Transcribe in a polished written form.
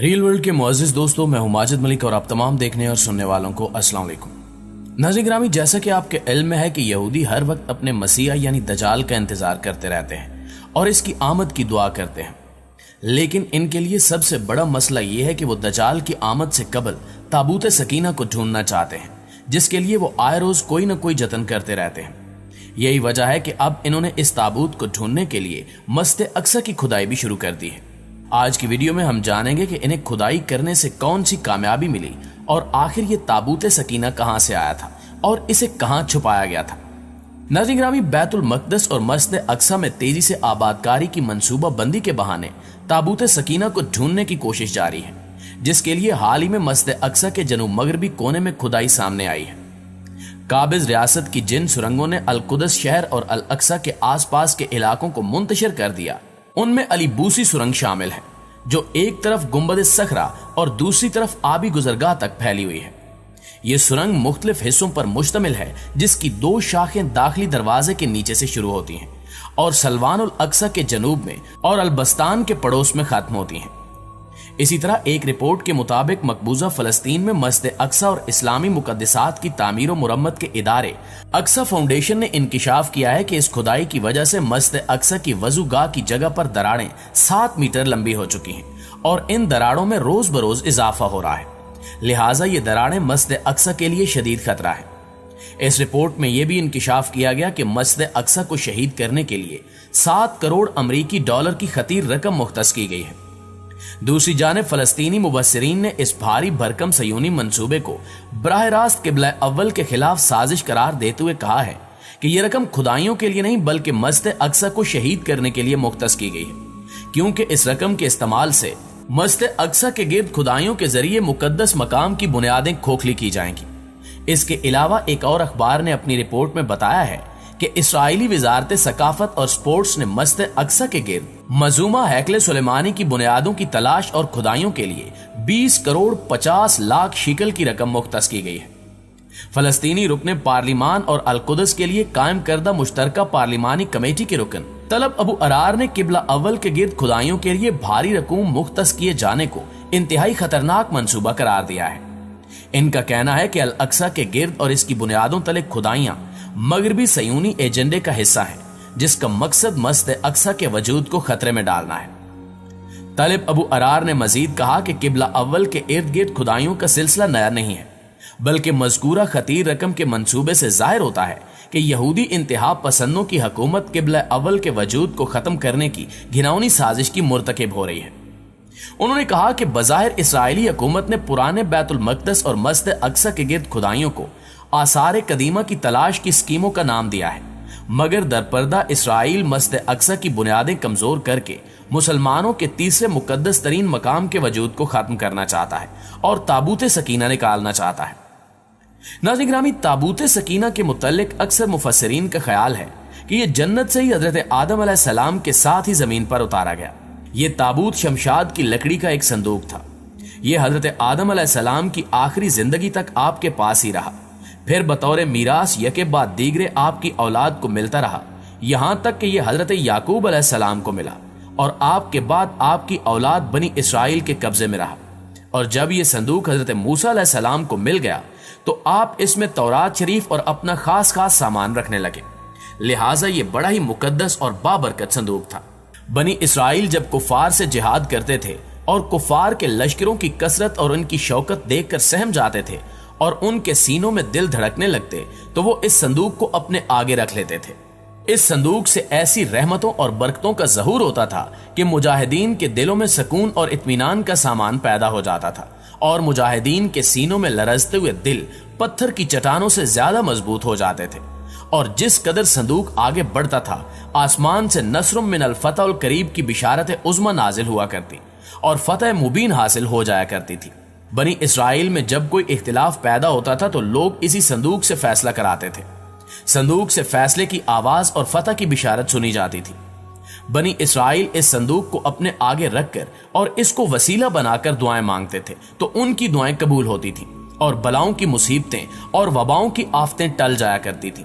Rail world کے معزز دوستوں، میں ہوں ماجد ملک اور آپ تمام دیکھنے اور سننے والوں کو السلام علیکم۔ ناظرین گرامی، جیسا کہ آپ کے علم میں ہے کہ یہودی ہر وقت اپنے مسیح یعنی دجال کا انتظار کرتے رہتے ہیں اور اس کی آمد کی دعا کرتے ہیں، لیکن ان کے لیے سب سے بڑا مسئلہ یہ ہے کہ وہ دجال کی آمد سے قبل تابوت سکینہ کو ڈھونڈنا چاہتے ہیں، جس کے لیے وہ آئے روز کوئی نہ کوئی جتن کرتے رہتے ہیں۔ یہی وجہ ہے کہ اب انہوں نے اس تابوت کو ڈھونڈنے کے لیے مسجد اقصی کی کھدائی بھی شروع کر دی ہے۔ آج کی ویڈیو میں ہم جانیں گے کہ انہیں کھدائی کرنے سے کون سی کامیابی ملی اور آخر یہ تابوت سکینہ کہاں سے آیا تھا اور اسے کہاں چھپایا گیا تھا۔ ناظرین گرامی، بیت المقدس اور مسجد اقصی میں تیزی سے آبادکاری کی منصوبہ بندی کے بہانے تابوت سکینہ کو ڈھونڈنے کی کوشش جاری ہے، جس کے لیے حال ہی میں مسجد اقصی کے جنوب مغربی کونے میں کھدائی سامنے آئی ہے۔ قابض ریاست کی جن سرنگوں نے القدس شہر اور الاقصی کے آس پاس کے علاقوں کو منتشر کر دیا، ان میں علی بوسی سرنگ شامل ہے، جو ایک طرف گنبد صخرہ اور دوسری طرف آبی گزرگاہ تک پھیلی ہوئی ہے۔ یہ سرنگ مختلف حصوں پر مشتمل ہے، جس کی دو شاخیں داخلی دروازے کے نیچے سے شروع ہوتی ہیں اور سلوان الاقصی کے جنوب میں اور البستان کے پڑوس میں ختم ہوتی ہیں۔ اسی طرح ایک رپورٹ کے مطابق مقبوضہ فلسطین میں مسجد اقصی اور اسلامی مقدسات کی تعمیر و مرمت کے ادارے اقصی فاؤنڈیشن نے انکشاف کیا ہے کہ اس کھدائی کی وجہ سے مسجد اقصی کی وضو گاہ کی جگہ پر دراڑیں 7 میٹر لمبی ہو چکی ہیں اور ان دراڑوں میں روز بروز اضافہ ہو رہا ہے، لہٰذا یہ دراڑیں مسجد اقصی کے لیے شدید خطرہ ہے۔ اس رپورٹ میں یہ بھی انکشاف کیا گیا کہ مسجد اقصی کو شہید کرنے کے لیے 7 کروڑ امریکی ڈالر کی خطیر رقم مختص کی گئی ہے۔ دوسری جانب فلسطینی مبصرین نے اس بھاری بھرکم صہیونی منصوبے کو براہ راست قبلہ اول کے خلاف سازش قرار دیتے ہوئے کہا ہے کہ یہ رقم کھدائیوں کے لیے نہیں بلکہ مسجد اقصی کو شہید کرنے کے لیے مختص کی گئی ہے، کیونکہ اس رقم کے استعمال سے مسجد اقصی کے گرد کھدائیوں کے ذریعے مقدس مقام کی بنیادیں کھوکھلی کی جائیں گی۔ اس کے علاوہ ایک اور اخبار نے اپنی رپورٹ میں بتایا ہے کہ اسرائیلی وزارت ثقافت اور سپورٹس نے مسجد اقصی کے گرد منظومہ ہیکل سلیمانی کی بنیادوں کی تلاش اور کھدائیوں کے لیے 20 کروڑ 50 لاکھ شیکل کی رقم مختص کی گئی ہے۔ فلسطینی رکن پارلیمان اور القدس کے لیے قائم کردہ مشترکہ پارلیمانی کمیٹی کے رکن طلب ابو ارار نے قبلہ اول کے گرد کھدائیوں کے لیے بھاری رقوم مختص کیے جانے کو انتہائی خطرناک منصوبہ قرار دیا ہے۔ ان کا کہنا ہے کہ الاقصی کے گرد اور اس کی بنیادوں تلے کھدائیاں مغربی صہیونی ایجنڈے کا حصہ ہے، جس کا مقصد مسجد اقصی کے وجود کو خطرے میں ڈالنا ہے۔ طالب ابو ارار نے مزید کہا کہ قبلہ اول کے ارد گرد کھدائیوں کا سلسلہ نیا نہیں ہے، بلکہ مذکورہ خطیر رقم کے منصوبے سے ظاہر ہوتا ہے کہ یہودی انتہا پسندوں کی حکومت قبلہ اول کے وجود کو ختم کرنے کی گھناؤنی سازش کی مرتکب ہو رہی ہے۔ انہوں نے کہا کہ بظاہر اسرائیلی حکومت نے پرانے بیت المقدس اور مسجد اقصی کے گرد کھدائیوں کو آثار قدیمہ کی تلاش کی اسکیموں کا نام دیا ہے، مگر درپردہ اسرائیل مسجد اقصی کی بنیادیں کمزور کر کے مسلمانوں کے تیسرے مقدس ترین مقام کے وجود کو ختم کرنا چاہتا ہے اور تابوت سکینہ نکالنا چاہتا ہے۔ ناظرین گرامی، تابوت سکینہ کے متعلق اکثر مفسرین کا خیال ہے کہ یہ جنت سے ہی حضرت آدم علیہ السلام کے ساتھ ہی زمین پر اتارا گیا۔ یہ تابوت شمشاد کی لکڑی کا ایک صندوق تھا۔ یہ حضرت آدم علیہ السلام کی آخری زندگی تک آپ کے پاس ہی رہا، پھر بطور میراث یکے بعد دیگرے آپ کی اولاد کو ملتا رہا، یہاں تک کہ یہ حضرت یعقوب علیہ السلام کو ملا اور آپ کے بعد آپ کی اولاد بنی اسرائیل کے قبضے میں رہا۔ اور جب یہ صندوق حضرت موسیٰ علیہ السلام کو مل گیا تو آپ اس میں تورات شریف اور اپنا خاص سامان رکھنے لگے، لہٰذا یہ بڑا ہی مقدس اور بابرکت صندوق تھا۔ بنی اسرائیل جب کفار سے جہاد کرتے تھے اور کفار کے لشکروں کی کثرت اور ان کی شوکت دیکھ کر سہم جاتے تھے اور ان کے سینوں میں دل دھڑکنے لگتے تو وہ اس صندوق کو اپنے آگے رکھ لیتے تھے۔ اس صندوق سے ایسی رحمتوں اور برکتوں کا ظہور ہوتا تھا کہ مجاہدین کے دلوں میں سکون اور اطمینان کا سامان پیدا ہو جاتا تھا اور مجاہدین کے سینوں میں لرزتے ہوئے دل پتھر کی چٹانوں سے زیادہ مضبوط ہو جاتے تھے۔ اور جس قدر صندوق آگے بڑھتا تھا، آسمان سے نصر من الفتح القریب کی بشارت عظمی نازل ہوا کرتی اور فتح مبین حاصل ہو جایا کرتی تھی۔ بنی اسرائیل میں جب کوئی اختلاف پیدا ہوتا تھا تو لوگ اسی صندوق سے فیصلہ کراتے تھے۔ صندوق سے فیصلے کی آواز اور فتح کی بشارت سنی جاتی تھی۔ بنی اسرائیل اس صندوق کو اپنے آگے رکھ کر اور اس کو وسیلہ بنا کر دعائیں مانگتے تھے تو ان کی دعائیں قبول ہوتی تھیں اور بلاؤں کی مصیبتیں اور وباؤں کی آفتیں ٹل جایا کرتی تھیں۔